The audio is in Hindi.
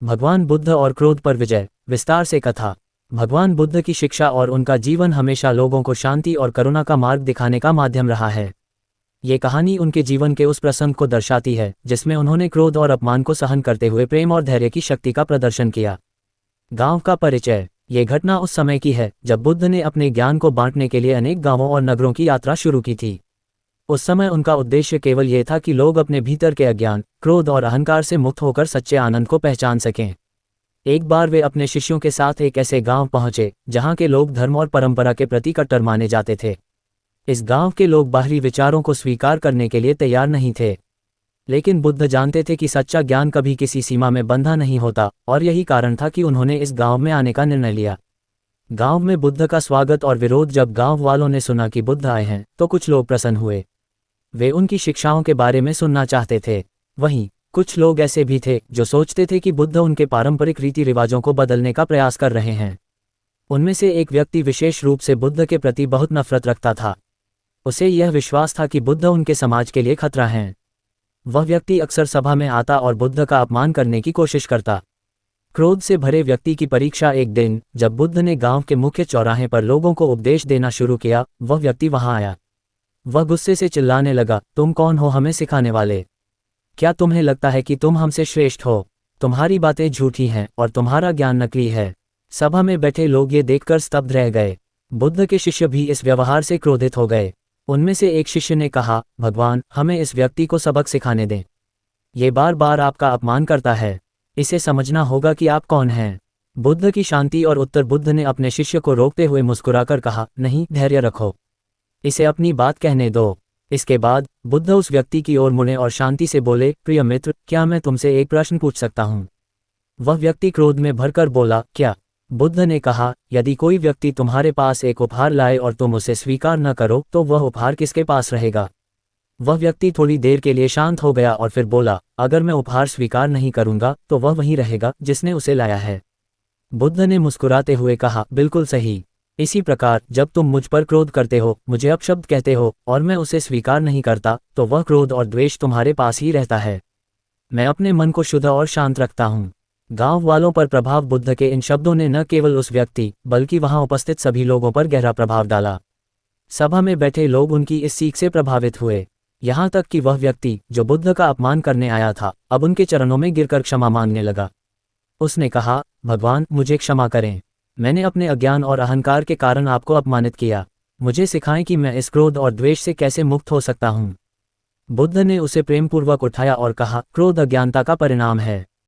भगवान बुद्ध और क्रोध पर विजय, विस्तार से कथा। भगवान बुद्ध की शिक्षा और उनका जीवन हमेशा लोगों को शांति और करुणा का मार्ग दिखाने का माध्यम रहा है। ये कहानी उनके जीवन के उस प्रसंग को दर्शाती है जिसमें उन्होंने क्रोध और अपमान को सहन करते हुए प्रेम और धैर्य की शक्ति का प्रदर्शन किया। गांव का परिचय। ये घटना उस समय की है जब बुद्ध ने अपने ज्ञान को बांटने के लिए अनेक गांवों और नगरों की यात्रा शुरू की थी। उस समय उनका उद्देश्य केवल ये था कि लोग अपने भीतर के अज्ञान, क्रोध और अहंकार से मुक्त होकर सच्चे आनंद को पहचान सकें। एक बार वे अपने शिष्यों के साथ एक ऐसे गांव पहुंचे जहां के लोग धर्म और परंपरा के प्रति कट्टर माने जाते थे। इस गांव के लोग बाहरी विचारों को स्वीकार करने के लिए तैयार नहीं थे, लेकिन बुद्ध जानते थे कि सच्चा ज्ञान कभी किसी सीमा में बंधा नहीं होता, और यही कारण था कि उन्होंने इस गांव में आने का निर्णय लिया। गांव में बुद्ध का स्वागत और विरोध। जब गांव वालों ने सुना कि बुद्ध आए हैं तो कुछ लोग प्रसन्न हुए। वे उनकी शिक्षाओं के बारे में सुनना चाहते थे। वहीं कुछ लोग ऐसे भी थे जो सोचते थे कि बुद्ध उनके पारंपरिक रीति रिवाजों को बदलने का प्रयास कर रहे हैं। उनमें से एक व्यक्ति विशेष रूप से बुद्ध के प्रति बहुत नफरत रखता था। उसे यह विश्वास था कि बुद्ध उनके समाज के लिए खतरा हैं। वह व्यक्ति अक्सर सभा में आता और बुद्ध का अपमान करने की कोशिश करता। क्रोध से भरे व्यक्ति की परीक्षा। एक दिन जब बुद्ध ने गांव के मुख्य चौराहे पर लोगों को उपदेश देना शुरू किया, वह व्यक्ति वहां आया। वह गुस्से से चिल्लाने लगा, तुम कौन हो हमें सिखाने वाले? क्या तुम्हें लगता है कि तुम हमसे श्रेष्ठ हो? तुम्हारी बातें झूठी हैं और तुम्हारा ज्ञान नकली है। सभा में बैठे लोग ये देखकर स्तब्ध रह गए। बुद्ध के शिष्य भी इस व्यवहार से क्रोधित हो गए। उनमें से एक शिष्य ने कहा, भगवान, हमें इस व्यक्ति को सबक सिखाने दें। ये बार बार आपका अपमान करता है। इसे समझना होगा कि आप कौन हैं। बुद्ध की शांति और उत्तर। बुद्ध ने अपने शिष्य को रोकते हुए मुस्कुराकर कहा, नहीं, धैर्य रखो, इसे अपनी बात कहने दो। इसके बाद बुद्ध उस व्यक्ति की ओर मुड़े और शांति से बोले, प्रिय मित्र, क्या मैं तुमसे एक प्रश्न पूछ सकता हूँ? वह व्यक्ति क्रोध में भरकर बोला, क्या? बुद्ध ने कहा, यदि कोई व्यक्ति तुम्हारे पास एक उपहार लाए और तुम उसे स्वीकार न करो तो वह उपहार किसके पास रहेगा? वह व्यक्ति थोड़ी देर के लिए शांत हो गया और फिर बोला, अगर मैं उपहार स्वीकार नहीं करूंगा तो वह वहीं रहेगा जिसने उसे लाया है। बुद्ध ने मुस्कुराते हुए कहा, बिल्कुल सही। इसी प्रकार जब तुम मुझ पर क्रोध करते हो, मुझे अपशब्द कहते हो और मैं उसे स्वीकार नहीं करता, तो वह क्रोध और द्वेष तुम्हारे पास ही रहता है। मैं अपने मन को शुद्ध और शांत रखता हूँ। गांव वालों पर प्रभाव। बुद्ध के इन शब्दों ने न केवल उस व्यक्ति बल्कि वहां उपस्थित सभी लोगों पर गहरा प्रभाव डाला। सभा में बैठे लोग उनकी इस सीख से प्रभावित हुए। यहाँ तक कि वह व्यक्ति जो बुद्ध का अपमान करने आया था, अब उनके चरणों में गिरकर क्षमा मांगने लगा। उसने कहा, भगवान, मुझे क्षमा करें। मैंने अपने अज्ञान और अहंकार के कारण आपको अपमानित किया। मुझे सिखाएं कि मैं इस क्रोध और द्वेष से कैसे मुक्त हो सकता हूँ। बुद्ध ने उसे प्रेमपूर्वक उठाया और कहा, क्रोध अज्ञानता का परिणाम है।